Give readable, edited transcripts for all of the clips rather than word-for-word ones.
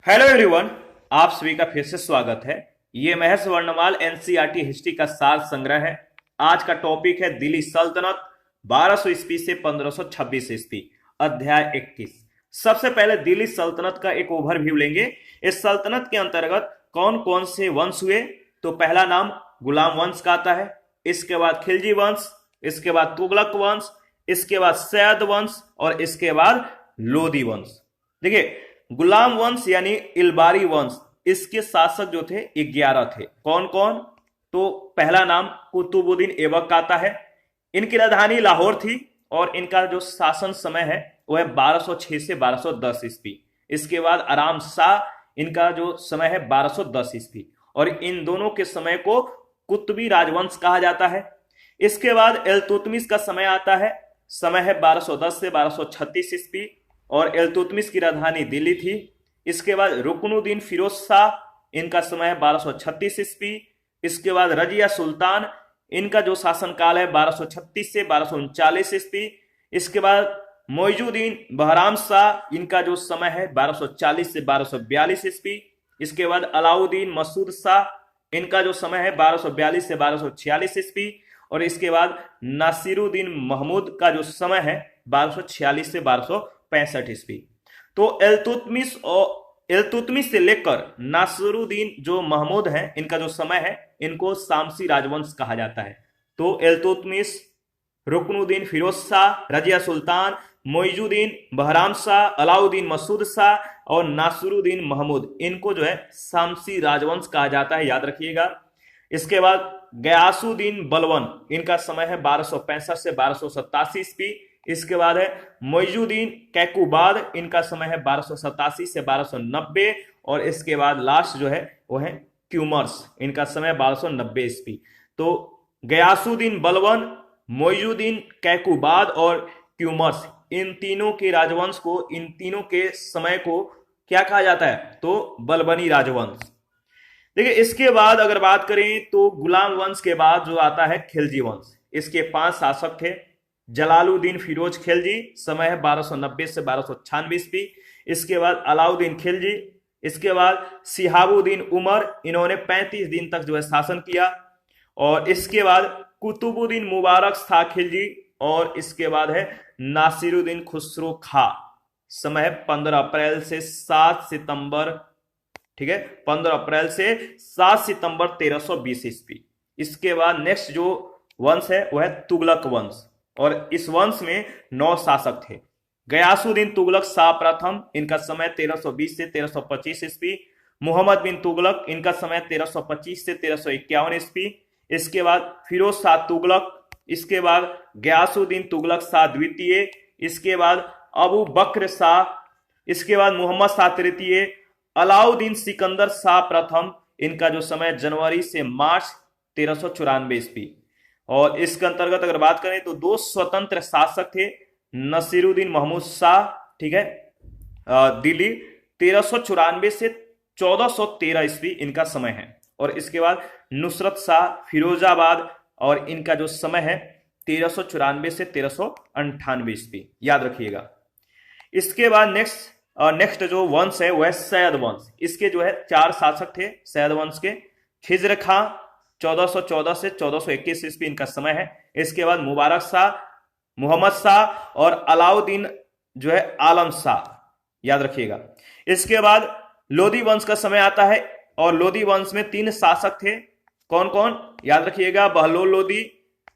Hello everyone, आप सभी का फिर से स्वागत है। ये महर्ष वर्णमाल एनसीईआरटी हिस्ट्री का सार संग्रह है। आज का टॉपिक है दिल्ली सल्तनत 1200 ईस्वी से 1526 ईस्वी, अध्याय 21। सबसे पहले दिल्ली सल्तनत का एक ओवरव्यू लेंगे। इस सल्तनत के अंतर्गत कौन कौन से वंश हुए। तो पहला नाम गुलाम वंश का आता है, इसके बाद खिलजी वंश, इसके बाद तुगलक वंश, इसके बाद सैयद वंश और इसके बाद लोदी वंश। देखिए, गुलाम वंश यानी इलबारी वंश, इसके शासक जो थे 11 थे। कौन कौन? तो पहला नाम कुतुबुद्दीन ऐबक का आता है। इनकी राजधानी लाहौर थी और इनका जो शासन समय है वह 1206 से 1210 ईस्वी। इसके बाद आराम शाह, इनका जो समय है 1210 ईस्वी, और इन दोनों के समय को कुतुबी राजवंश कहा जाता है। इसके बाद इल्तुतमिश का समय आता है, समय है 1210 से 1236 ईस्वी, और इल्तुतमिश की राजधानी दिल्ली थी। इसके बाद रुकनुद्दीन फिरोज शाह, इनका समय है 1236 ईस्वी। इसके बाद रजिया सुल्तान, इनका जो शासनकाल है 1236 से 1239 ईस्वी। इसके बाद मोइजुद्दीन बहराम शाह, इनका जो समय है 1240 से 1242 ईस्वी। इसके बाद अलाउद्दीन मसूद शाह, इनका जो समय है 1242 से 1246 ईस्वी। और इसके बाद नासिरुद्दीन महमूद का जो समय है 1246 से 1265 ईस्वी। तो इल्तुतमिश से लेकर नासिरुद्दीन जो महमूद हैं, इनका जो समय है, इनको शामसी राजवंश कहा जाता है। तो इल्तुतमिश, रुकनुद्दीन फिरोज शाह, रजिया सुल्तान, मोइजुद्दीन बहराम शाह, अलाउद्दीन मसूद शाह और नासिरुद्दीन महमूद, इनको जो है शामसी राजवंश कहा जाता है, याद रखिएगा। इसके बाद गयासुद्दीन बलवन, इनका समय है 1265 से 1287 ईस्वी। इसके बाद है मोइजुद्दीन कैकुबाद, इनका समय है 1287 से 1290। और इसके बाद लास्ट जो है वो है क्यूमर्स, इनका समय 1290 ईस्वी। तो गयासुद्दीन बलवन, मोइजुद्दीन कैकुबाद और क्यूमर्स, इन तीनों के राजवंश को, इन तीनों के समय को क्या कहा जाता है? तो बलबनी राजवंश। देखिए, इसके बाद अगर बात करें तो गुलाम वंश के बाद जो आता है खिलजी वंश। इसके 5 शासक थे। जलालुद्दीन फिरोज खिलजी, समय है 1290 से 1296 ईस्वी। इसके बाद अलाउद्दीन खिलजी, इसके बाद शिहाबुद्दीन उमर, इन्होंने 35 दिन तक जो है शासन किया। और इसके बाद कुतुबुद्दीन मुबारक शाह खिलजी, और इसके बाद है नासिरुद्दीन खुसरो खां, समय है 15 अप्रैल से 7 सितंबर, ठीक है, 15 अप्रैल से 7 सितंबर 1320 ईस्वी। इसके बाद नेक्स्ट जो वंश है वह है तुगलक वंश, और इस वंश में 9 शासक थे। गयासुद्दीन तुगलक शाह प्रथम, इनका समय 1320 से 1325 ईस्वी। मोहम्मद बिन तुगलक, इनका समय 1325 से 1351 ईस्वी। इसके बाद फिरोज शाह तुगलक, इसके बाद गयासुद्दीन तुगलक शाह द्वितीय, इसके बाद अबू बकर शाह, इसके बाद मोहम्मद शाह तृतीय, अलाउद्दीन सिकंदर शाह प्रथम, इनका जो समय जनवरी से मार्च 1394 ईस्वी। और इसके अंतर्गत अगर बात करें तो 2 स्वतंत्र शासक थे। नसीरुद्दीन महमूद शाह, ठीक है, दिल्ली 1394 से 1413 ईस्वी इनका समय है। और इसके बाद नुसरत शाह फिरोजाबाद, और इनका जो समय है 1394 से 1398 ईस्वी, याद रखिएगा। इसके बाद नेक्स्ट जो वंश है वह सैयद वंश। इसके जो है 4 शासक थे सैयद वंश के। खिज्र खां, 1414 से 1421 ईस्वी इनका समय है। इसके बाद मुबारक शाह, मोहम्मद शाह और अलाउद्दीन जो है आलम शाह, याद रखिएगा। इसके बाद लोदी वंश का समय आता है, और लोदी वंश में 3 शासक थे। कौन कौन? याद रखिएगा, बहलोल लोदी,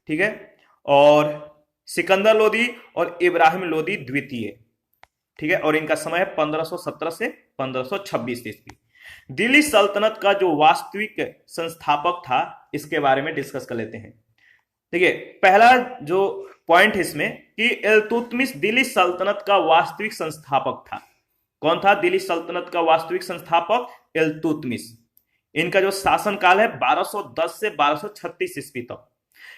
ठीक है, और सिकंदर लोदी और इब्राहिम लोदी द्वितीय, ठीक है, और इनका समय है 1517 से 1526 ईस्वी। दिल्ली सल्तनत का जो वास्तविक संस्थापक था, इसके बारे में डिस्कस कर लेते हैं। देखिए, पहला जो पॉइंट है इसमें कि इल्तुतमिश दिल्ली सल्तनत का वास्तविक संस्थापक था। कौन था दिल्ली सल्तनत का वास्तविक संस्थापक? इल्तुतमिश। इनका जो शासनकाल है 1210 से 1236 ईस्वी तक।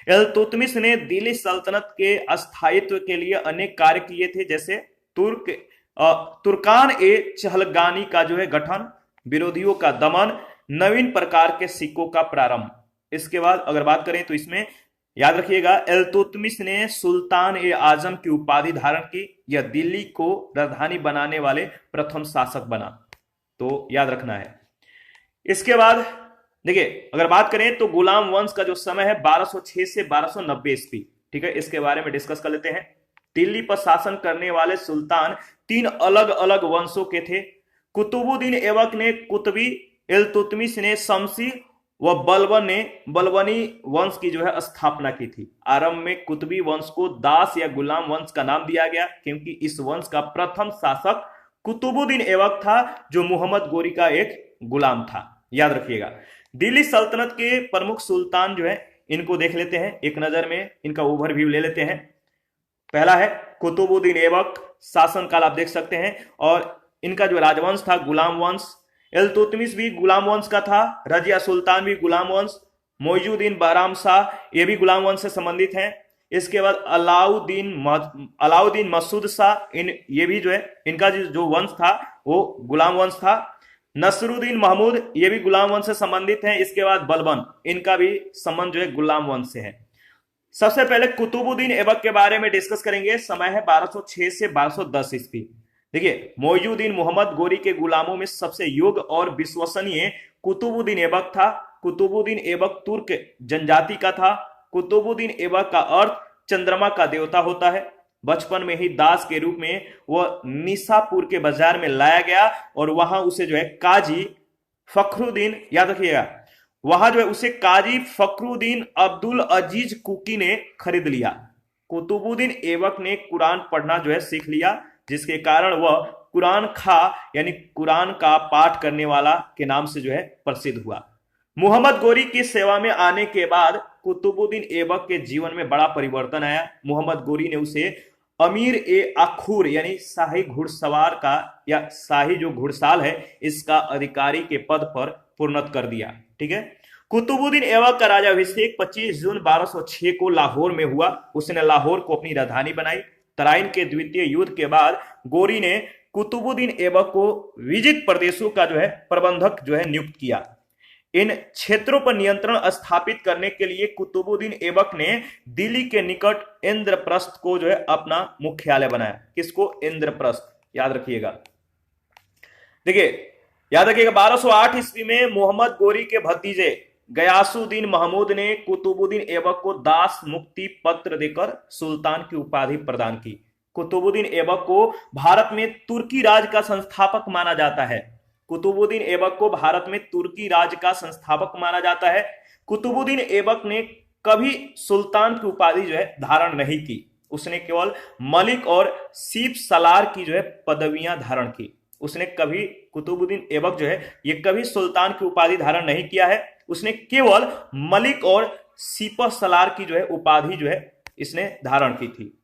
इल्तुतमिश ने दिल्ली सल्तनत के अस्थायित्व के लिए अनेक कार्य किए थे, जैसे तुर्कान ए चहलगानी का जो है गठन, विरोधियों का दमन, नवीन प्रकार के सिक्कों का प्रारंभ। इसके बाद अगर बात करें तो इसमें याद रखिएगा, इल्तुतमिश ने सुल्तान ए आजम की उपाधि धारण की। यह दिल्ली को राजधानी बनाने वाले प्रथम शासक बना। तो याद रखना है। इसके बाद देखिए, अगर बात करें तो गुलाम वंश का जो समय है 1206 से 1290 ईस्वी, ठीक है, इसके बारे में डिस्कस कर लेते हैं। दिल्ली पर शासन करने वाले सुल्तान 3 अलग अलग वंशों के थे। कुतुबुद्दीन ऐबक ने कुतबी, इल्तुतमिश ने शमसी व बलबन ने बलबनी वंश की जो है स्थापना की थी। आरंभ में कुतबी वंश को दास या गुलाम वंश का नाम दिया गया, क्योंकि इस वंश का प्रथम शासक कुतुबुद्दीन ऐबक था, जो मोहम्मद गोरी का एक गुलाम था। याद रखिएगा। दिल्ली सल्तनत के प्रमुख सुल्तान जो है, इनको देख लेते हैं एक नजर में, इनका ओवरव्यू ले लेते हैं। पहला है कुतुबुद्दीन ऐबक, शासनकाल आप देख सकते हैं, और इनका जो राजवंश था गुलाम वंश। इल्तुतमिश भी गुलाम वंश का था, रजिया सुल्तान भी गुलाम वंश, मोइजुद्दीन बहराम शाह ये भी गुलाम वंश से संबंधित हैं। इसके बाद अलाउद्दीन मसूद शाह, ये भी जो है इनका जो वंश था वो गुलाम वंश था। नसरुद्दीन महमूद ये भी गुलाम वंश से संबंधित हैं। इसके बाद बलबन, इनका भी संबंध जो है गुलाम वंश से है। सबसे पहले कुतुबुद्दीन ऐबक के बारे में डिस्कस करेंगे। समय है 1206 से 1210 ईस्वी। देखिए, मोइजुद्दीन मोहम्मद गोरी के गुलामों में सबसे योग्य और विश्वसनीय कुतुबुद्दीन ऐबक था। कुतुबुद्दीन ऐबक तुर्क जनजाति का था। कुतुबुद्दीन ऐबक का अर्थ चंद्रमा का देवता होता है। बचपन में ही दास के रूप में वह निशापुर के बाजार में लाया गया और वहां उसे जो है काजी फखरुद्दीन, याद रखिएगा, वहां जो है उसे काजी फखरुद्दीन अब्दुल अजीज कुकी ने खरीद लिया। कुतुबुद्दीन ऐबक ने कुरान पढ़ना जो है सीख लिया, जिसके कारण वह कुरान खा यानी कुरान का पाठ करने वाला के नाम से जो है प्रसिद्ध हुआ। मोहम्मद गोरी की सेवा में आने के बाद कुतुबुद्दीन ऐबक के जीवन में बड़ा परिवर्तन आया। मोहम्मद गोरी ने उसे अमीर ए अखूर यानी शाही घुड़सवार का या शाही जो घुड़साल है इसका अधिकारी के पद पर प्रोन्नत कर दिया। ठीक है। कुतुबुद्दीन ऐबक का राजाभिषेक 25 जून 1206 को लाहौर में हुआ। उसने लाहौर को अपनी राजधानी बनाई। तराइन के द्वितीय युद्ध के बाद गोरी ने कुतुबुद्दीन ऐबक को विजित प्रदेशों का जो है प्रबंधक जो है नियुक्त किया। इन क्षेत्रों पर नियंत्रण स्थापित करने के लिए कुतुबुद्दीन ऐबक ने दिल्ली के निकट इंद्रप्रस्थ को जो है अपना मुख्यालय बनाया। किसको? इंद्रप्रस्थ, याद रखिएगा। देखिए, याद रखिएगा 1208 ईस्वी में मोहम्मद गोरी के भतीजे गयासुद्दीन महमूद ने कुतुबुद्दीन ऐबक को दास मुक्ति पत्र देकर सुल्तान की उपाधि प्रदान की। कुतुबुद्दीन ऐबक को भारत में तुर्की राज का संस्थापक माना जाता है। कुतुबुद्दीन ऐबक को भारत में तुर्की राज का संस्थापक माना जाता है। कुतुबुद्दीन ऐबक ने कभी सुल्तान की उपाधि जो है धारण नहीं की। उसने केवल मलिक और सीप सलार की जो है पदवियां धारण की। उसने कभी, कुतुबुद्दीन ऐबक जो है ये कभी सुल्तान की उपाधि धारण नहीं किया है। उसने केवल मलिक और सीप सलार की जो है उपाधि जो है इसने धारण की थी।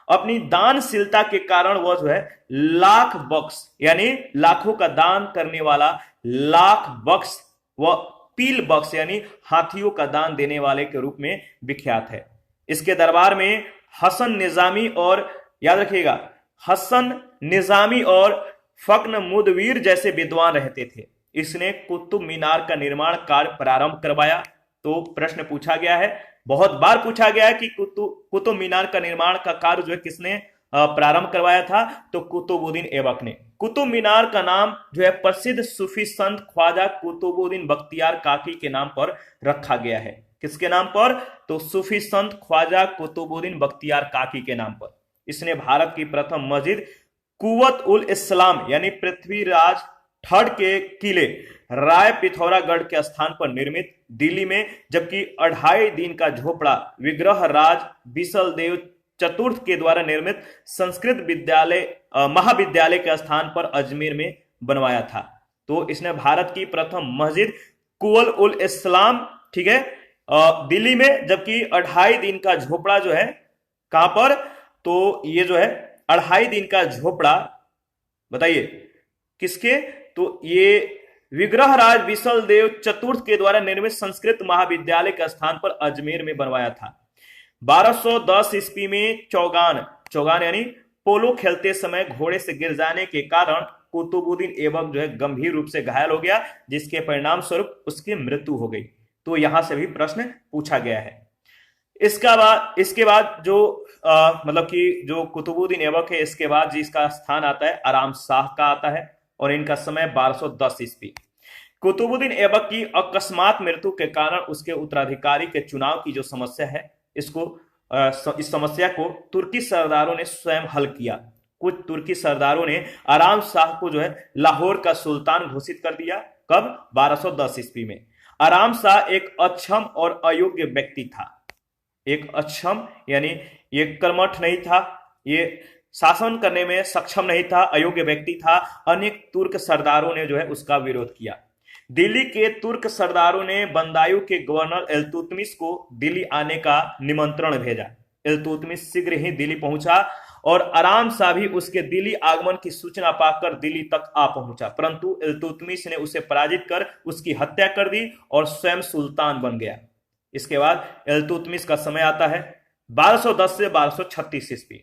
अपनी दानशीलता के कारण वह जो है लाख बख्श यानी लाखों का दान करने वाला लाख बख्श व पील बख्श यानी हाथियों का दान देने वाले के रूप में विख्यात है। इसके दरबार में हसन निजामी और, याद रखिएगा, हसन निजामी और फक्र मुदवीर जैसे विद्वान रहते थे। इसने कुतुब मीनार का निर्माण कार्य प्रारंभ करवाया। तो प्रश्न पूछा गया है, बहुत बार पूछा गया है कि कुतुब मीनार का निर्माण का कार्य जो है किसने प्रारंभ करवाया था? तो कुतुबुद्दीन ऐबक ने। कुतुब मीनार का नाम जो है प्रसिद्ध सूफी संत ख्वाजा कुतुबुद्दीन बख्तियार काकी के नाम पर रखा गया है। किसके नाम पर? तो सूफी संत ख्वाजा कुतुबुद्दीन बख्तियार काकी के नाम पर। इसने भारत की प्रथम मस्जिद कुवत उल इस्लाम यानी पृथ्वीराज ठड के किले राय पिथौरागढ़ के स्थान पर निर्मित दिल्ली में, जबकि 2.5 दिन का झोपड़ा विग्रह राज बिसल देव चतुर्थ के द्वारा निर्मित संस्कृत विद्यालय महाविद्यालय के स्थान पर अजमेर में बनवाया था। तो इसने भारत की प्रथम मस्जिद कुवल उल इस्लाम, ठीक है, दिल्ली में, जबकि 2.5 दिन का झोपड़ा जो है कहां पर? तो ये जो है 2.5 दिन का झोपड़ा, बताइए किसके? तो ये विग्रह राज बिसल देव चतुर्थ के द्वारा निर्मित संस्कृत महाविद्यालय के स्थान पर अजमेर में बनवाया था। 1210 ईस्वी में चौगान यानी पोलो खेलते समय घोड़े से गिर जाने के कारण कुतुबुद्दीन ऐबक जो है गंभीर रूप से घायल हो गया, जिसके परिणाम स्वरूप उसकी मृत्यु हो गई। तो यहां से भी प्रश्न पूछा गया है। इसके बाद जो मतलब कि जो कुतुबुद्दीन ऐबक है, इसके बाद जिसका स्थान आता है आराम शाह का आता है। और इनका समय 1210 ईस्वी। कुतुबुद्दीन ऐबक की अकस्मात मृत्यु के कारण उसके उत्तराधिकारी के चुनाव की जो समस्या है, इस समस्या को तुर्की सरदारों ने स्वयं हल किया। कुछ तुर्की सरदारों ने आराम शाह को जो है लाहौर का सुल्तान घोषित कर दिया। कब? 1210 ईस्वी में। आराम शाह एक अक्षम और अयोग्य व्यक्ति था। एक अक्षम यानी ये कर्मठ नहीं था, ये शासन करने में सक्षम नहीं था, अयोग्य व्यक्ति था। अनेक तुर्क सरदारों ने जो है उसका विरोध किया। दिल्ली के तुर्क सरदारों ने बंदायूं के गवर्नर इल्तुतमिश को दिल्ली आने का निमंत्रण भेजा। इल्तुतमिश शीघ्र ही दिल्ली पहुंचा और आराम शाह भी उसके दिल्ली आगमन की सूचना पाकर दिल्ली तक आ पहुंचा, परंतु इल्तुतमिश ने उसे पराजित कर उसकी हत्या कर दी और स्वयं सुल्तान बन गया। इसके बाद इल्तुतमिश का समय आता है 1210 से 1236 ईस्वी।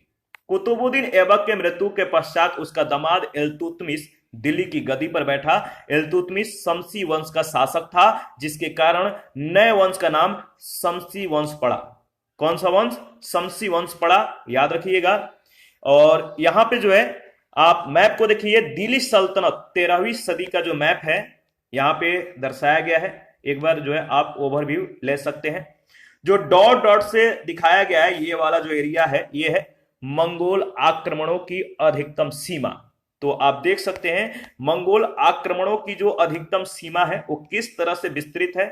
कुतुबुद्दीन ऐबक के मृत्यु के पश्चात उसका दामाद इल्तुतमिश दिल्ली की गद्दी पर बैठा। इल्तुतमिश शमसी वंश का शासक था, जिसके कारण नए वंश का नाम शमसी वंश पड़ा। कौन सा वंश? शमसी वंश पड़ा, याद रखिएगा। और यहां पे जो है आप मैप को देखिए, दिल्ली सल्तनत 13वीं सदी का जो मैप है यहां पे दर्शाया गया है। एक बार जो है आप ओवरव्यू ले सकते हैं। जो डॉट डॉट से दिखाया गया है, ये वाला जो एरिया है, ये है मंगोल आक्रमणों की अधिकतम सीमा। तो आप देख सकते हैं मंगोल आक्रमणों की जो अधिकतम सीमा है वो किस तरह से विस्तृत है।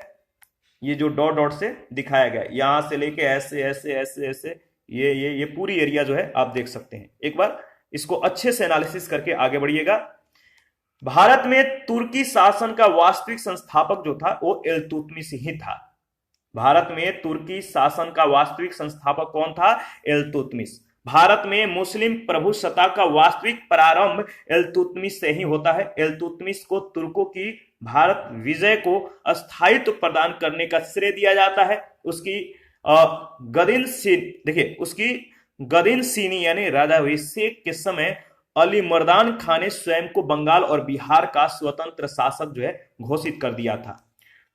ये जो डॉट डॉट से दिखाया गया है, यहां से लेके ऐसे ऐसे ऐसे ऐसे ये पूरी एरिया जो है आप देख सकते हैं। एक बार इसको अच्छे से एनालिसिस करके आगे बढ़िएगा। भारत में तुर्की शासन का वास्तविक संस्थापक जो था वो इल्तुतमिश ही था। भारत में तुर्की शासन का वास्तविक संस्थापक कौन था? इल्तुतमिश। भारत में मुस्लिम प्रभुसत्ता का वास्तविक प्रारंभ इल्तुतमिश से ही होता है। इल्तुतमिश को तुर्कों की भारत विजय को स्थायित्व प्रदान करने का श्रेय दिया जाता है। उसकी गदिन सीनी यानी राजाभिषेक के समय अली मर्दान खान ने स्वयं को बंगाल और बिहार का स्वतंत्र शासक जो है घोषित कर दिया था।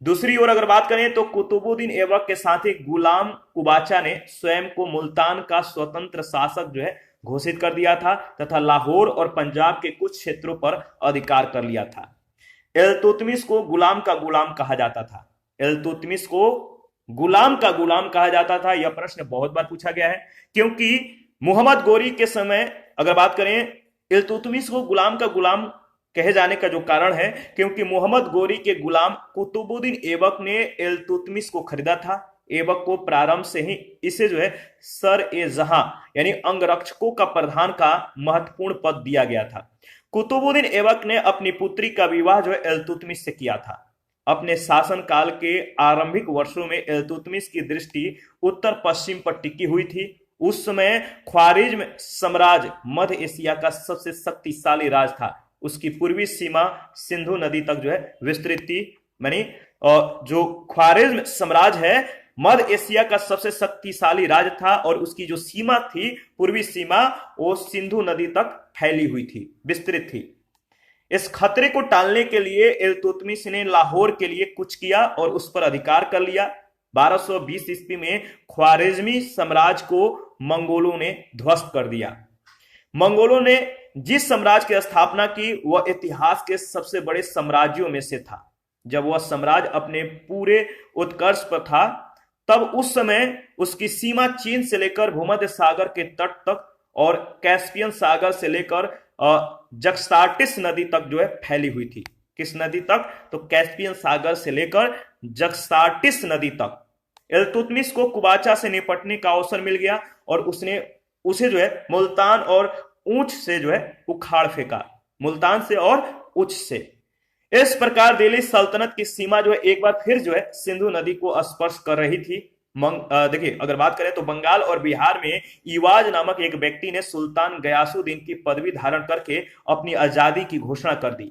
दूसरी ओर अगर बात करें तो कुतुबुद्दीन ऐबक के साथी गुलाम कुबाचा ने स्वयं को मुल्तान का स्वतंत्र शासक जो है घोषित कर दिया था तथा लाहौर और पंजाब के कुछ क्षेत्रों पर अधिकार कर लिया था। इल्तुतमिश को गुलाम का गुलाम कहा जाता था। इल्तुतमिश को गुलाम का गुलाम कहा जाता था। यह प्रश्न बहुत बार पूछा गया है, क्योंकि मोहम्मद गोरी के समय अगर बात करें इल्तुतमिश को गुलाम का गुलाम कहे जाने का जो कारण है, क्योंकि मोहम्मद गोरी के गुलाम कुतुबुद्दीन ऐबक ने इल्तुतमिश को खरीदा था। ऐबक को प्रारंभ से ही इसे जो है सर ए जहां यानी अंगरक्षकों का प्रधान का महत्वपूर्ण पद दिया गया था। कुतुबुद्दीन ऐबक ने अपनी पुत्री का विवाह जो है इल्तुतमिश से किया था। अपने शासन काल के आरंभिक वर्षों में इल्तुतमिश की दृष्टि उत्तर पश्चिम पर टिकी हुई थी। उस समय ख्वारिज्म साम्राज्य मध्य एशिया का सबसे शक्तिशाली राज था। उसकी पूर्वी सीमा सिंधु नदी तक जो है विस्तृत थी। यानी जो ख्वारिज्म साम्राज्य है मध्य एशिया का सबसे शक्तिशाली राज्य था और उसकी जो सीमा थी, पूर्वी सीमा, वो सिंधु नदी तक फैली हुई थी, विस्तृत थी। इस खतरे को टालने के लिए इल्तुतमिश ने लाहौर के लिए कुछ किया और उस पर अधिकार कर लिया। 1220 ईस्वी में ख्वारिज्मी साम्राज्य को मंगोलों ने ध्वस्त कर दिया। मंगोलों ने जिस साम्राज्य की स्थापना की वह इतिहास के सबसे बड़े साम्राज्यों में से था। जब वह साम्राज्य अपने पूरे उत्कर्ष पर था, तब उस समय उसकी सीमा चीन से लेकर भूमध्य सागर के तट तक और कैस्पियन सागर से लेकर जक्साटिस नदी तक जो है फैली हुई थी। किस नदी तक? तो कैस्पियन सागर से लेकर जक्साटिस नदी तक। इल्तुतमिश को कुबाचा से निपटने का अवसर मिल गया और उसने उसे जो है मुल्तान और ऊंच से जो है उखाड़ फेंका। मुल्तान से और उच्च से। इस प्रकार दिल्ली सल्तनत की सीमा जो है एक बार फिर जो है सिंधु नदी को स्पर्श कर रही थी। देखिए अगर बात करें तो बंगाल और बिहार में इवाज नामक एक व्यक्ति ने सुल्तान गयासुद्दीन की पदवी धारण करके अपनी आजादी की घोषणा कर दी।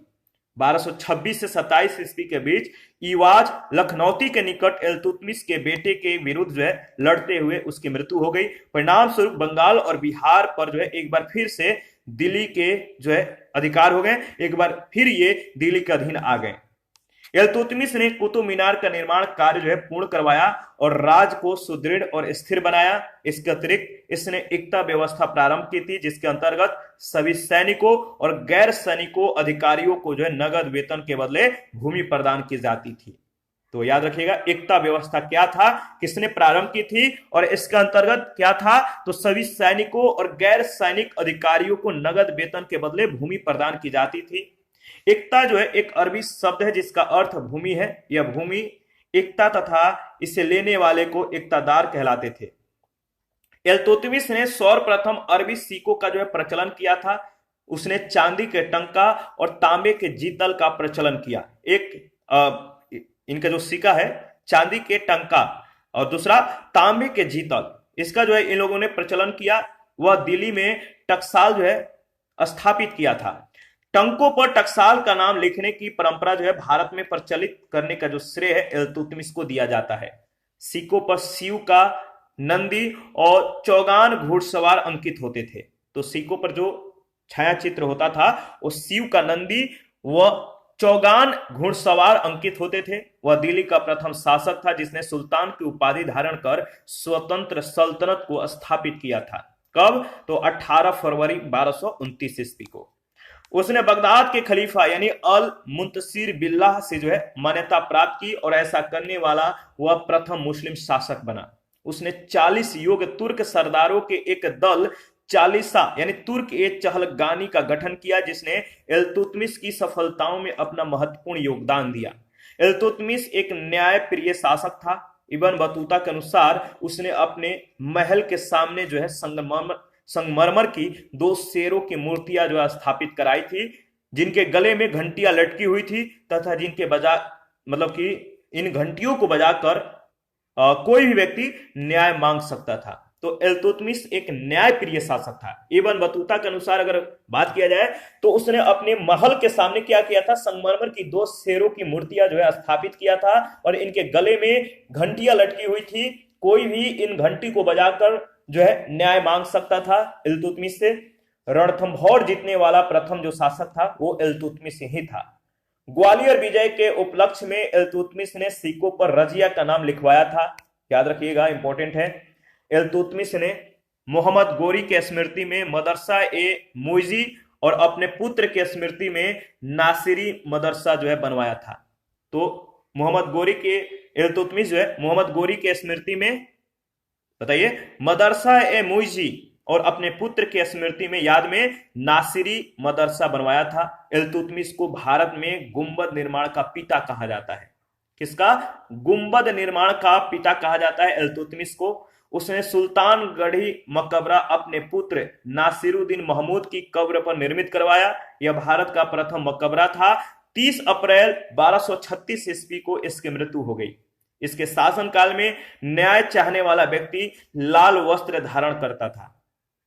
1226 से 27 ईस्वी के बीच इवाज लखनौती के निकट इल्तुतमिश के बेटे के विरुद्ध जो है लड़ते हुए उसकी मृत्यु हो गई। परिणाम स्वरूप बंगाल और बिहार पर जो है एक बार फिर से दिल्ली के जो है अधिकार हो गए। एक बार फिर ये दिल्ली के अधीन आ गए। इल्तुतमिश ने कुतुब मीनार का निर्माण कार्य जो है पूर्ण करवाया और राज को सुदृढ़ और स्थिर बनाया। इसके अतिरिक्त इसने एकता व्यवस्था प्रारंभ की थी, जिसके अंतर्गत सभी सैनिकों और गैर सैनिकों अधिकारियों को जो है नगद वेतन के बदले भूमि प्रदान की जाती थी। तो याद रखिएगा, एकता व्यवस्था क्या था, किसने प्रारंभ की थी, और इसके अंतर्गत क्या था, तो सभी सैनिकों और गैर सैनिक अधिकारियों को नगद वेतन के बदले भूमि प्रदान की जाती थी। एकता जो है एक अरबी शब्द है जिसका अर्थ भूमि है। यह भूमि एकता तथा इसे लेने वाले को एकतादार कहलाते थे। इल्तुतमिश ने सर्वप्रथम अरबी सिक्कों का जो है प्रचलन किया था। उसने चांदी के टंका और तांबे के जीतल का प्रचलन किया। इनका जो सिक्का है चांदी के टंका और दूसरा तांबे के जीतल, इसका जो है इन लोगों ने प्रचलन किया। वह दिल्ली में टकसाल जो है स्थापित किया था। टंकों पर टकसाल का नाम लिखने की परंपरा जो है भारत में प्रचलित करने का जो श्रेय है इल्तुतमिश को दिया जाता है। सिक्कों पर शिव का, नंदी और चौगान घुड़सवार अंकित होते थे। तो सिक्कों पर जो छाया चित्र होता था वो शिव का, नंदी व चौगान घुड़सवार अंकित होते थे। वह दिल्ली का प्रथम शासक था जिसने सुल्तान की उपाधि धारण कर स्वतंत्र सल्तनत को स्थापित किया था। कब? तो 18 फरवरी 1229 ईस्वी को। उसने बगदाद के खलीफा यानी अल मुंतसिर बिल्लाह से जो है मान्यता प्राप्त की और ऐसा करने वाला वह प्रथम मुस्लिम शासक बना। उसने 40 योग्य तुर्क सरदारों के एक दल चालीसा यानी तुर्क ए चहलगानी का गठन किया, जिसने इल्तुतमिश की सफलताओं में अपना महत्वपूर्ण योगदान दिया। इल्तुतमिश एक न्यायप्रिय शासक था। इब्न बतूता के अनुसार उसने अपने महल के सामने जो है संगमरमर की 2 शेरों की मूर्तियां जो स्थापित कराई थी, जिनके गले में घंटियां लटकी हुई थी तथा जिनके बजा मतलब कि इन घंटियों को बजाकर कोई भी व्यक्ति न्याय मांग सकता था। तो इल्तुतमिश एक न्यायप्रिय शासक था। इब्न बतूता के अनुसार अगर बात किया जाए तो उसने अपने महल के सामने क्या किया था, संगमरमर की 2 शेरों की मूर्तियां जो है स्थापित किया था और इनके गले में घंटियां लटकी हुई थी। कोई भी इन घंटी को बजाकर जो है न्याय मांग सकता था इल्तुतमिश से। रणथंभौर जीतने वाला प्रथम जो शासक था वो इल्तुतमिश ही था। ग्वालियर विजय के उपलक्ष्य में इल्तुतमिश ने सिक्कों पर रजिया का नाम लिखवाया था। याद रखिएगा, इंपॉर्टेंट है। इल्तुतमिश ने मोहम्मद गोरी के स्मृति में मदरसा ए मुइजी और अपने पुत्र के स्मृति में नासिरी मदरसा जो है बनवाया था। तो मोहम्मद गोरी के इल्तुतमिश जो है मोहम्मद गोरी के स्मृति में बताइए मदरसा ए मुइजी और अपने पुत्र के स्मृति में याद में नासिरी मदरसा बनवाया था। इल्तुतमिश को भारत में गुंबद निर्माण का पिता कहा जाता है। किसका? गुंबद निर्माण का पिता कहा जाता है इल्तुतमिश को। उसने सुल्तानगढ़ी मकबरा अपने पुत्र नासिरुद्दीन महमूद की कब्र पर निर्मित करवाया। यह भारत का प्रथम मकबरा था। 30 अप्रैल 1236 ईस्वी को इसकी मृत्यु हो गई। इसके शासनकाल में न्याय चाहने वाला व्यक्ति लाल वस्त्र धारण करता था।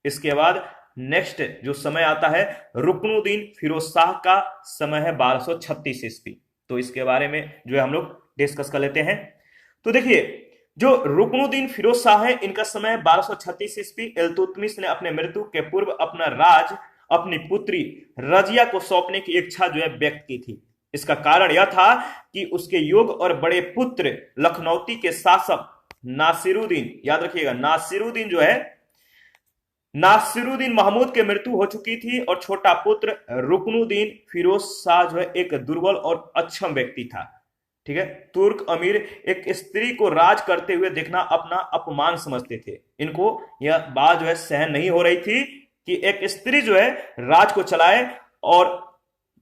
इसके बाद नेक्स्ट जो समय आता है रुकनुद्दीन फिरोज शाह का समय है 1236 ईस्वी। तो इसके बारे में जो है हम लोग डिस्कस कर लेते हैं। तो देखिए, जो रुकनुद्दीन फिरोज शाह है इनका समय 1236 ईस्वी। इल्तुतमिश ने अपने मृत्यु के पूर्व अपना राज अपनी पुत्री रजिया को सौंपने की इच्छा जो है व्यक्त की थी। इसका कारण यह था कि उसके योग्य और बड़े पुत्र लखनौती के शासक नासिरुद्दीन, याद रखिएगा नासिरुद्दीन जो है नासिरुद्दीन महमूद की मृत्यु हो चुकी थी और छोटा पुत्र रुकनुद्दीन फिरोज शाह जो है एक दुर्बल और अक्षम व्यक्ति था। ठीक है, तुर्क अमीर एक स्त्री को राज करते हुए देखना अपना अपमान समझते थे। इनको यह बात जो है सहन नहीं हो रही थी कि एक स्त्री जो है राज को चलाए। और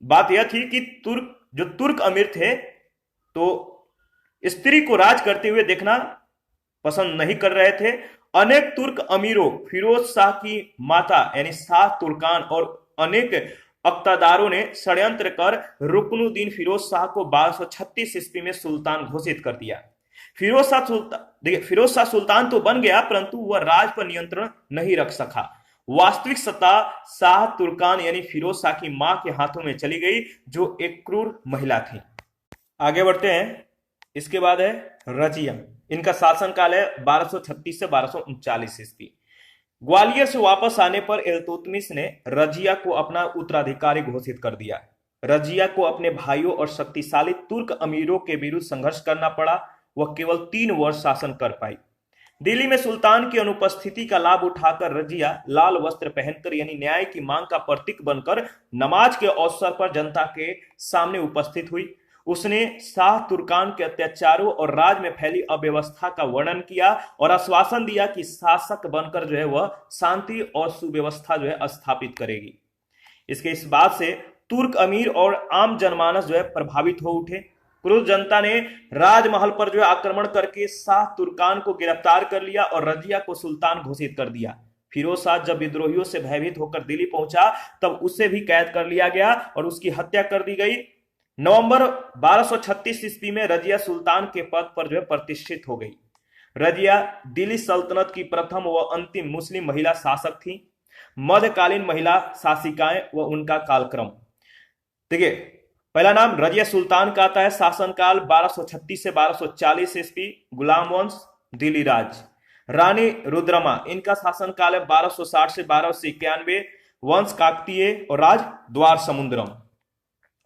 बात यह थी कि तुर्क अमीर थे तो स्त्री को राज करते हुए देखना पसंद नहीं कर रहे थे। अनेक तुर्क अमीरों, फिरोज शाह की माता यानी शाह तुर्कान और अनेक अक्तादारों ने षड्यंत्र कर रुकनुद्दीन फिरोज शाह को 1236 ईस्वी में सुल्तान घोषित कर दिया। फिरोज शाह सुल्तान तो बन गया परंतु वह राज पर नियंत्रण नहीं रख सका। वास्तविक सत्ता शाह तुर्कान यानी फिरोज शाह की मां के हाथों में चली गई, जो एक क्रूर महिला थी। आगे बढ़ते हैं। इसके बाद है रजिया। इनका शासनकाल है 1236 से 1239 ईस्वी। ग्वालियर से वापस आने पर इल्तुतमिश ने रजिया को अपना उत्तराधिकारी घोषित कर दिया। रजिया को अपने भाइयों और शक्तिशाली तुर्क अमीरों के विरुद्ध संघर्ष करना पड़ा। वह केवल 3 वर्ष शासन कर पाई। दिल्ली में सुल्तान की अनुपस्थिति का लाभ उठाकर रजिया लाल वस्त्र पहनकर यानी न्याय की मांग का प्रतीक बनकर नमाज के अवसर पर जनता के सामने उपस्थित हुई। उसने शाह तुर्कान के अत्याचारों और राज्य में फैली अव्यवस्था का वर्णन किया और आश्वासन दिया कि शासक बनकर वह शांति और सुव्यवस्था स्थापित करेगी। इसके इस बात से तुर्क अमीर और आम जनमानस प्रभावित हो उठे। क्रुद्ध जनता ने राजमहल पर आक्रमण करके शाह तुर्कान को गिरफ्तार कर लिया और रजिया को सुल्तान घोषित कर दिया। फिरोज शाह जब विद्रोहियों से भयभीत होकर दिल्ली पहुंचा तब उसे भी कैद कर लिया गया और उसकी हत्या कर दी गई। नवंबर 1236 ईस्वी में रजिया सुल्तान के पद पर प्रतिष्ठित हो गई। रजिया दिल्ली सल्तनत की प्रथम व अंतिम मुस्लिम महिला शासक थी। मध्यकालीन महिला शासिकाएं व उनका कालक्रम देखिए। पहला नाम रजिया सुल्तान का आता है। शासनकाल 1236 से 1240 ईस्वी, गुलाम वंश, दिल्ली राज। रानी रुद्रमा, इनका शासनकाल है 1260 से 1291, वंश काकतीय और राज द्वार समुद्रम।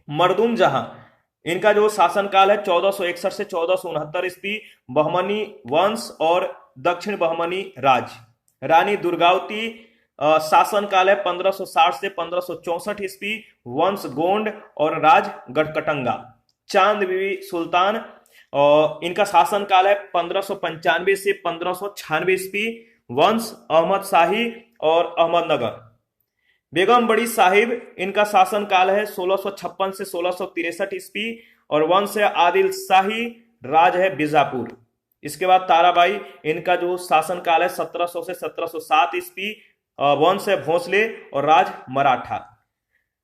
मरदुम जहां, इनका शासनकाल है 1461 से 1469 ईस्वी, बहमनी वंश और दक्षिण बहमनी राज। रानी दुर्गावती, शासनकाल है 1560 से 1564 ईस्वी, वंश गोंड और राज गढ़कटंगा। चांद बीबी सुल्तान, इनका शासनकाल है 1595 से 1596 ईस्वी, वंश अहमद शाही और अहमदनगर। बेगम बड़ी साहिब, इनका शासनकाल है 1656 से 1663 ईस्वी और वंश है आदिल शाही, राज है बीजापुर। इसके बाद ताराबाई, इनका शासनकाल है 1700 से 1707 ईस्वी, वंश है भोसले और राज मराठा।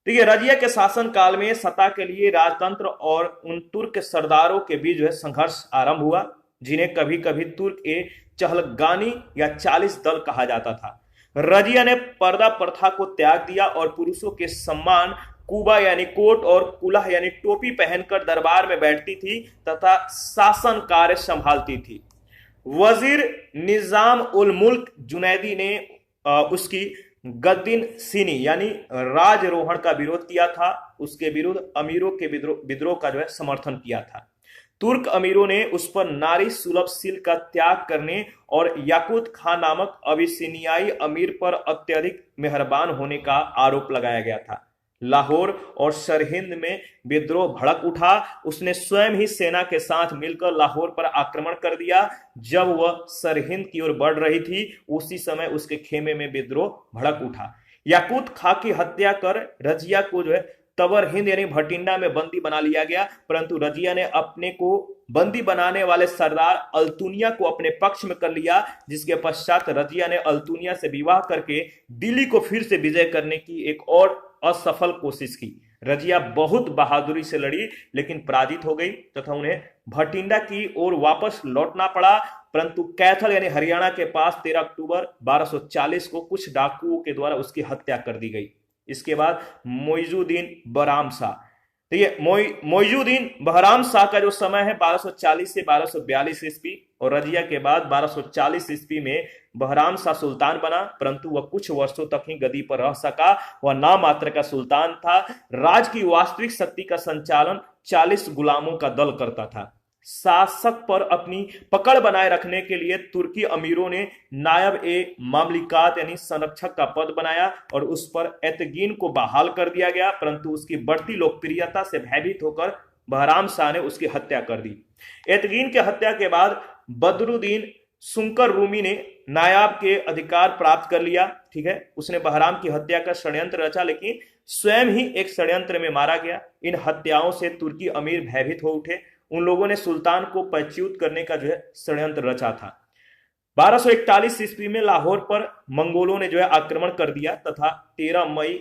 देखिए, रजिया के शासनकाल में सत्ता के लिए राजतंत्र और उन तुर्क सरदारों के बीच संघर्ष आरंभ हुआ, जिन्हें कभी कभी तुर्क ए चहलगानी या 40 दल कहा जाता था। रजिया ने पर्दा प्रथा को त्याग दिया और पुरुषों के सम्मान कुबा यानी कोट और कुलाह यानी टोपी पहनकर दरबार में बैठती थी तथा शासन कार्य संभालती थी। वजीर निजाम उल मुल्क जुनैदी ने उसकी गद्दिन सीनी यानी राजरोहण का विरोध किया था। उसके विरुद्ध अमीरों के विद्रोह का समर्थन किया था। तुर्क अमीरों ने उस पर नारी सुलभ शील का त्याग करने और याकूत खान नामक अबिसिनियाई अमीर पर अत्यधिक मेहरबान होने का आरोप लगाया गया था। लाहौर और सरहिंद में विद्रोह भड़क उठा। उसने स्वयं ही सेना के साथ मिलकर लाहौर पर आक्रमण कर दिया। जब वह सरहिंद की ओर बढ़ रही थी उसी समय उसके खेमे में विद्रोह भड़क उठा। याकूत खां की हत्या कर रजिया को तबर हिंद यानी भटिंडा में बंदी बना लिया गया, परंतु रजिया ने अपने को बंदी बनाने वाले सरदार अल्तुनिया को अपने पक्ष में कर लिया, जिसके पश्चात रजिया ने अल्तुनिया से विवाह करके दिल्ली को फिर से विजय करने की एक और असफल कोशिश की। रजिया बहुत बहादुरी से लड़ी लेकिन पराजित हो गई तथा उन्हें भटिंडा की ओर वापस लौटना पड़ा, परंतु कैथल यानी हरियाणा के पास 13 अक्टूबर 1240 को कुछ डाकुओं के द्वारा उसकी हत्या कर दी गई। इसके बाद मोइजुद्दीन बहराम शाह, तो ये मोइजुद्दीन बहराम शाह का समय है 1240 से 1242 ईस्वी और रजिया के बाद 1240 ईस्वी में बहराम शाह सुल्तान बना, परंतु वह कुछ वर्षों तक ही गद्दी पर रह सका। वह नाम मात्र का सुल्तान था। राज की वास्तविक शक्ति का संचालन 40 गुलामों का दल करता था। शासक पर अपनी पकड़ बनाए रखने के लिए तुर्की अमीरों ने नायब ए मामलिकात यानी संरक्षक का पद बनाया और उस पर एतगीन को बहाल कर दिया गया, परंतु उसकी बढ़ती लोकप्रियता से भयभीत होकर बहराम शाह ने उसकी हत्या कर दी। एतगीन की हत्या के बाद बदरुद्दीन सुंकर रूमी ने नायाब के अधिकार प्राप्त कर लिया। ठीक है, उसने बहराम की हत्या का षड्यंत्र रचा लेकिन स्वयं ही एक षड्यंत्र में मारा गया। इन हत्याओं से तुर्की अमीर भयभीत हो उठे। उन लोगों ने सुल्तान को पदच्युत करने का षड्यंत्र रचा था। 1241 ईस्वी में लाहौर पर मंगोलों ने आक्रमण कर दिया तथा 13 मई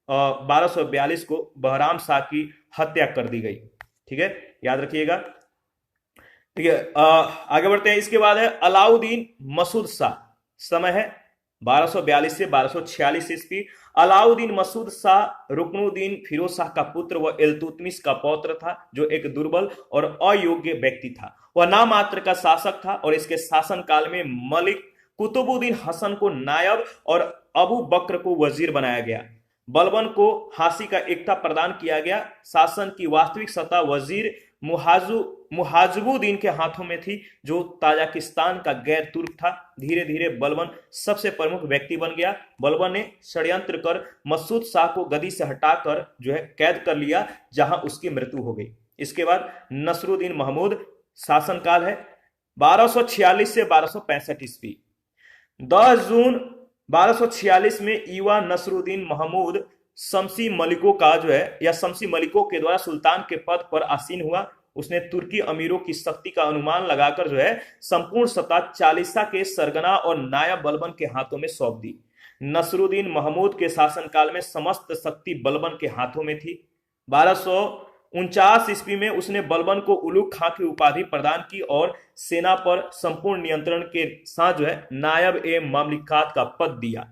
1242 को बहराम शाह की हत्या कर दी गई। ठीक है, याद रखिएगा। ठीक है, आगे बढ़ते हैं। इसके बाद है अलाउद्दीन मसूद शाह, समय है 1242 से 1246 ईस्वी। अलाउद्दीन मसूद शाह रुकनुद्दीन फिरोज शाह का पुत्र व इल्तुतमिश का पौत्र था, जो एक दुर्बल और अयोग्य व्यक्ति था। वह नाम मात्र का शासक था और इसके शासनकाल में मलिक कुतुबुद्दीन हसन को नायब और अबू बकर को वजीर बनाया गया। बलबन को हांसी का एकता प्रदान किया गया। शासन की वास्तविक सत्ता वजीर मुहाजिबुद्दीन के हाथों में थी, जो ताजिकिस्तान का गैर तुर्क था। धीरे धीरे बलबन सबसे प्रमुख व्यक्ति बन गया। बलबन ने षड्यंत्र कर मसूद शाह को गद्दी से हटाकर कैद कर लिया, जहां उसकी मृत्यु हो गई। इसके बाद नसरुद्दीन महमूद शासनकाल है 1246 से 1265 ईस्वी। 10 जून 1246 में ईवा नसरुद्दीन महमूद शमसी मलिकों का या शमसी मलिकों के द्वारा सुल्तान के पद पर आसीन हुआ। उसने तुर्की अमीरों की शक्ति का अनुमान लगाकर संपूर्ण सत्ता चालीसा के सरगना और नायब बलबन के हाथों में सौंप दी। नसरुद्दीन महमूद के शासनकाल में समस्त शक्ति बलबन के हाथों में थी। 1249 ईस्वी में उसने बलबन को उलुग खां की उपाधि प्रदान की और सेना पर संपूर्ण नियंत्रण के साथ नायब ए ममलिकात का पद दिया।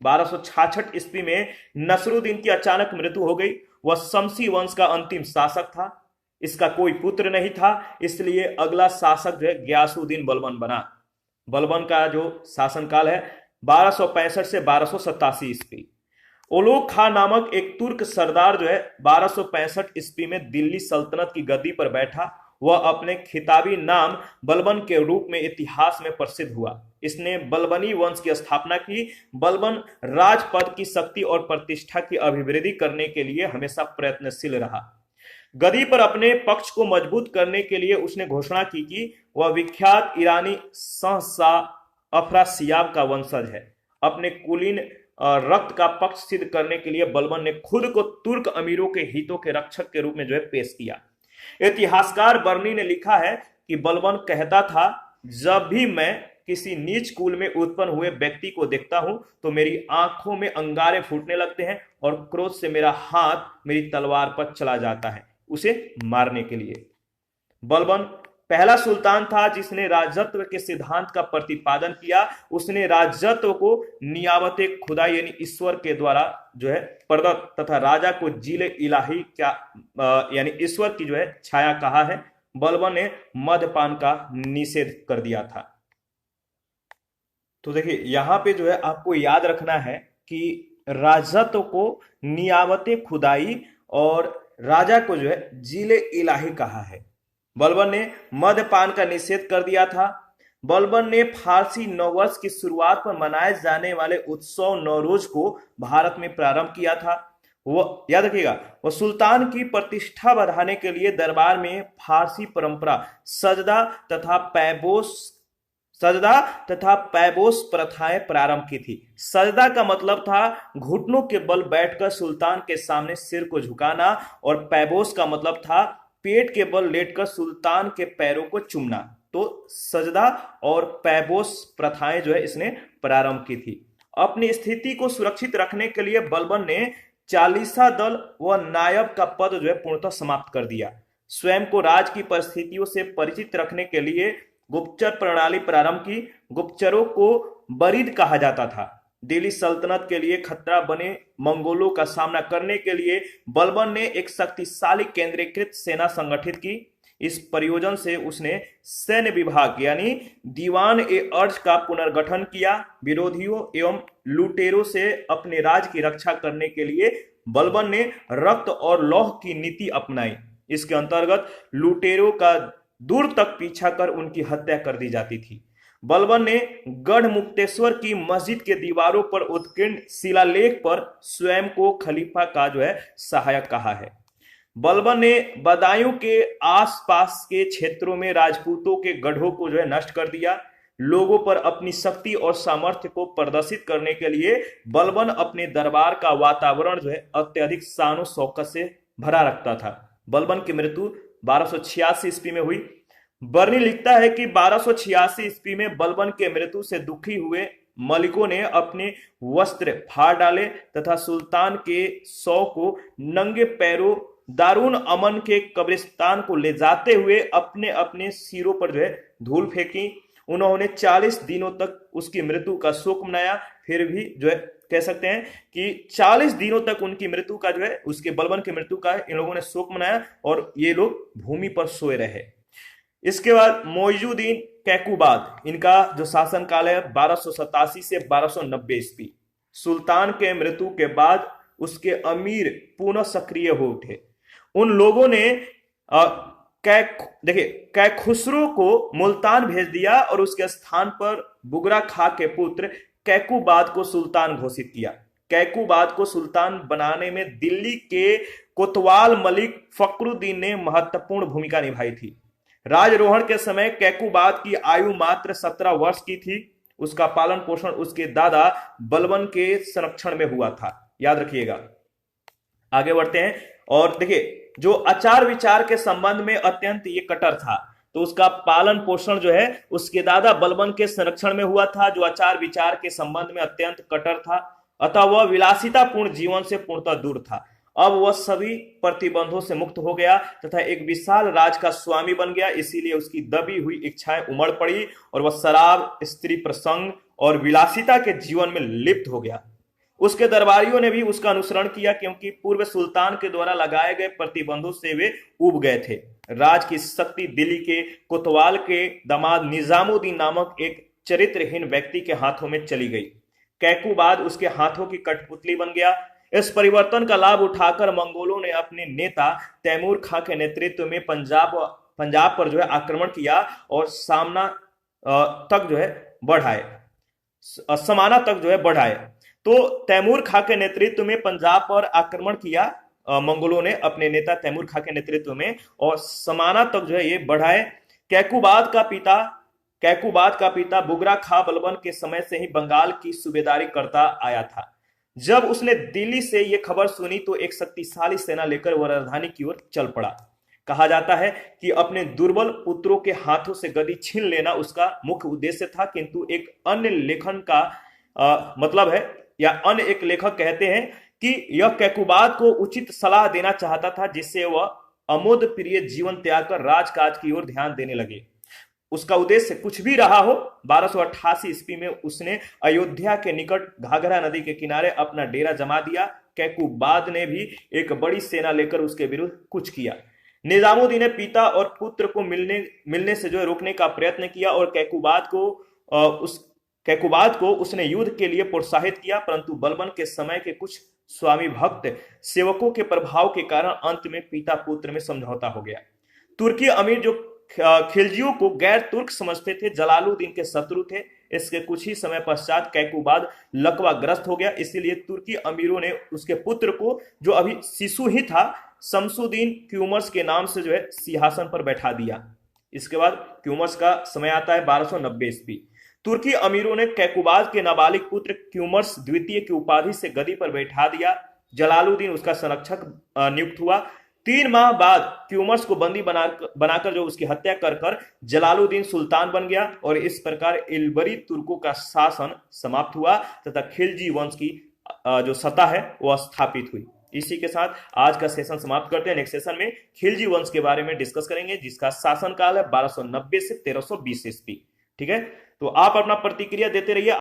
1266 ईस्वी में नसरुद्दीन की अचानक मृत्यु हो गई। वह शमसी वंश का अंतिम शासक था। इसका कोई पुत्र नहीं था, इसलिए अगला शासक गयासुद्दीन बलबन बना। बलबन का जो शासनकाल है 1265 से 1287 ईस्वी। उलुग खां नामक एक तुर्क सरदार 1265 ईस्वी में दिल्ली सल्तनत की गद्दी पर बैठा। वह अपने खिताबी नाम बलबन के रूप में इतिहास में प्रसिद्ध हुआ। इसने बलबनी वंश की स्थापना की। बलबन राजपद की शक्ति और प्रतिष्ठा की अभिवृद्धि करने के लिए हमेशा प्रयत्नशील रहा। गद्दी पर अपने पक्ष को मजबूत करने के लिए उसने घोषणा की कि वह विख्यात ईरानी शाह अफरासियाब का वंशज है। अपने कुलीन रक्त का पक्ष सिद्ध करने के लिए बलबन ने खुद को तुर्क अमीरों के हितों के रक्षक के रूप में पेश किया। इतिहासकार बर्नी ने लिखा है कि बलबन कहता था, जब भी मैं किसी नीच कुल में उत्पन्न हुए व्यक्ति को देखता हूं तो मेरी आंखों में अंगारे फूटने लगते हैं और क्रोध से मेरा हाथ मेरी तलवार पर चला जाता है उसे मारने के लिए। बलबन पहला सुल्तान था जिसने राजत्व के सिद्धांत का प्रतिपादन किया। उसने राजत्व को नियाबते खुदा यानी ईश्वर के द्वारा प्रदत्त तथा राजा को जिले इलाही क्या यानी ईश्वर की छाया कहा है। बलबन ने मद्यपान का निषेध कर दिया था। तो देखिए यहां पे आपको याद रखना है कि राजत्व को नियाबते खुदाई और राजा को जिले इलाही कहा है। बलबन ने मद्यपान का निषेध कर दिया था। बलबन ने फारसी नववर्ष की शुरुआत पर मनाए जाने वाले उत्सव नौरोज को भारत में प्रारंभ किया था। वो याद रखिएगा, वह सुल्तान की प्रतिष्ठा बढ़ाने के लिए दरबार में फारसी परंपरा सजदा तथा पैबोस प्रथाएं प्रारंभ की थी। सजदा का मतलब था घुटनों के बल बैठकर सुल्तान के सामने सिर को झुकाना और पैबोस का मतलब था पेट के बल लेटकर सुल्तान के पैरों को चूमना। तो सजदा और पैबोस प्रथाएं इसने प्रारंभ की थी। अपनी स्थिति को सुरक्षित रखने के लिए बलबन ने चालीसा दल व नायब का पद पूर्णतः समाप्त कर दिया। स्वयं को राज की परिस्थितियों से परिचित रखने के लिए गुप्तचर प्रणाली प्रारंभ की। गुप्तचरों को बरीद कहा जाता था। दिल्ली सल्तनत के लिए खतरा बने मंगोलों का सामना करने के लिए बलबन ने एक शक्तिशाली केंद्रीकृत सेना संगठित की। इस प्रयोजन से उसने सैन्य विभाग यानी दीवान ए अर्ज का पुनर्गठन किया। विरोधियों एवं लुटेरों से अपने राज की रक्षा करने के लिए बलबन ने रक्त और लौह की नीति अपनाई। इसके अंतर्गत लुटेरों का दूर तक पीछा कर उनकी हत्या कर दी जाती थी। बलबन ने गढ़ मुक्तेश्वर की मस्जिद के दीवारों पर उत्कीर्ण शिलालेख पर स्वयं को खलीफा का सहायक कहा है। बलबन ने बदायूं के आसपास के क्षेत्रों में राजपूतों के गढ़ों को नष्ट कर दिया। लोगों पर अपनी शक्ति और सामर्थ्य को प्रदर्शित करने के लिए बलबन अपने दरबार का वातावरण अत्यधिक शान शौकत से भरा रखता था। बलबन की मृत्यु 1286 ईस्वी में हुई। बर्नी लिखता है कि 1286 ईस्वी में बलबन के मृत्यु से दुखी हुए मलिकों ने अपने वस्त्र फाड़ डाले तथा सुल्तान के शव को नंगे पैरों दारुन अमन के कब्रिस्तान को ले जाते हुए अपने अपने सिरों पर धूल फेंकी। उन्होंने 40 दिनों तक उसकी मृत्यु का शोक मनाया। फिर भी कह सकते हैं कि 40 दिनों तक उनकी मृत्यु का उसके बलबन की मृत्यु का इन लोगों ने शोक मनाया और ये लोग भूमि पर सोए रहे। इसके बाद मोइजुद्दीन कैकुबाद, इनका जो शासनकाल है 1287 से 1290 ईस्वी। सुल्तान के मृत्यु के बाद उसके अमीर पुनः सक्रिय हो उठे। उन लोगों ने देखिए कैखुसरो को मुल्तान भेज दिया और उसके स्थान पर बुगरा खां के पुत्र कैकुबाद को सुल्तान घोषित किया। कैकुबाद को सुल्तान बनाने में दिल्ली के कोतवाल मलिक फखरुद्दीन ने महत्वपूर्ण भूमिका निभाई थी। राजरोहण के समय कैकुबाद की आयु मात्र 17 वर्ष की थी। उसका पालन पोषण उसके दादा बलबन के संरक्षण में हुआ था, याद रखिएगा। आगे बढ़ते हैं और देखिए जो आचार विचार के संबंध में अत्यंत ये कट्टर था, तो उसका पालन पोषण जो है उसके दादा बलबन के संरक्षण में हुआ था, जो आचार विचार के संबंध में अत्यंत कट्टर था। अतः वह विलासितापूर्ण जीवन से पूर्णतः दूर था। अब वह सभी प्रतिबंधों से मुक्त हो गया तथा एक विशाल राज का स्वामी बन गया। इसीलिए उसकी दबी हुई इच्छाएं उमड़ पड़ी और वह शराब, स्त्री प्रसंग और विलासिता के जीवन में लिप्त हो गया। उसके दरबारियों ने भी उसका अनुसरण किया, क्योंकि पूर्व सुल्तान के द्वारा लगाए गए प्रतिबंधों से वे उब गए थे। राज की शक्ति दिल्ली के कोतवाल के दामाद निजामुद्दीन नामक एक चरित्रहीन व्यक्ति के हाथों में चली गई। कैकुबाद उसके हाथों की कठपुतली बन गया। इस परिवर्तन का लाभ उठाकर मंगोलों ने अपने नेता तैमूर खां के नेतृत्व में पंजाब पर जो है आक्रमण किया और समाना तक जो है बढ़ाए। तो तैमूर खां के नेतृत्व में पंजाब पर आक्रमण किया मंगोलों ने अपने नेता तैमूर खां के नेतृत्व में, और समाना तक जो है ये बढ़ाए। कैकुबाद का पिता बुगरा खां बलबन के समय से ही बंगाल की सूबेदारी करता आया था। जब उसने दिल्ली से यह खबर सुनी तो एक शक्तिशाली सेना लेकर वह राजधानी की ओर चल पड़ा। कहा जाता है कि अपने दुर्बल पुत्रों के हाथों से गद्दी छीन लेना उसका मुख्य उद्देश्य था, किंतु एक अन्य लेखन का मतलब है या अन्य एक लेखक कहते हैं कि यह कैकुबाद को उचित सलाह देना चाहता था, जिससे वह अमोद प्रिय जीवन त्याग कर राजकाज की ओर ध्यान देने लगे। उसका उद्देश्य कुछ भी रहा हो, 1288 ईस्वी में उसने अयोध्या के निकट घाघरा नदी के किनारे अपना डेरा जमा दिया। कैकुबाद ने भी एक बड़ी सेना लेकर उसके विरुद्ध कुछ किया। निजामुद्दीन ने पिता और पुत्र को मिलने से जो है रोकने का प्रयत्न किया और कैकुबाद को उसने युद्ध के लिए प्रोत्साहित किया, परंतु बलबन के समय के कुछ स्वामी भक्त सेवकों के प्रभाव के कारण अंत में पिता पुत्र में समझौता हो गया। तुर्की अमीर जो खिलजियों को गैर तुर्क समझते थे, जलालुद्दीन के शत्रु थे। इसके कुछ ही समय पश्चात कैकुबाद लकवाग्रस्त हो गया, इसीलिए तुर्की अमीरों ने उसके पुत्र को, जो अभी शिशु ही था, शमसुद्दीन क्यूमर्स के नाम से जो है सिंहासन पर बैठा दिया। इसके बाद क्यूमर्स का समय आता है 1290 ईस्वी। तुर्की अमीरों ने कैकुबाद के नाबालिग पुत्र क्यूमर्स द्वितीय की उपाधि से गद्दी पर बैठा दिया। जलालुद्दीन उसका संरक्षक नियुक्त हुआ। 3 माह बाद क्यूमर्स को बंदी बनाकर जो उसकी हत्या कर जलालुद्दीन सुल्तान बन गया और इस प्रकार इल्बरी तुर्कों का शासन समाप्त हुआ तथा खिलजी वंश की जो सत्ता है वह स्थापित हुई। इसी के साथ आज का सेशन समाप्त करते हैं। नेक्स्ट सेशन में खिलजी वंश के बारे में डिस्कस करेंगे, जिसका शासनकाल है 1290 से 1320 ईस्वी। ठीक है, तो आप अपना प्रतिक्रिया देते रहिए।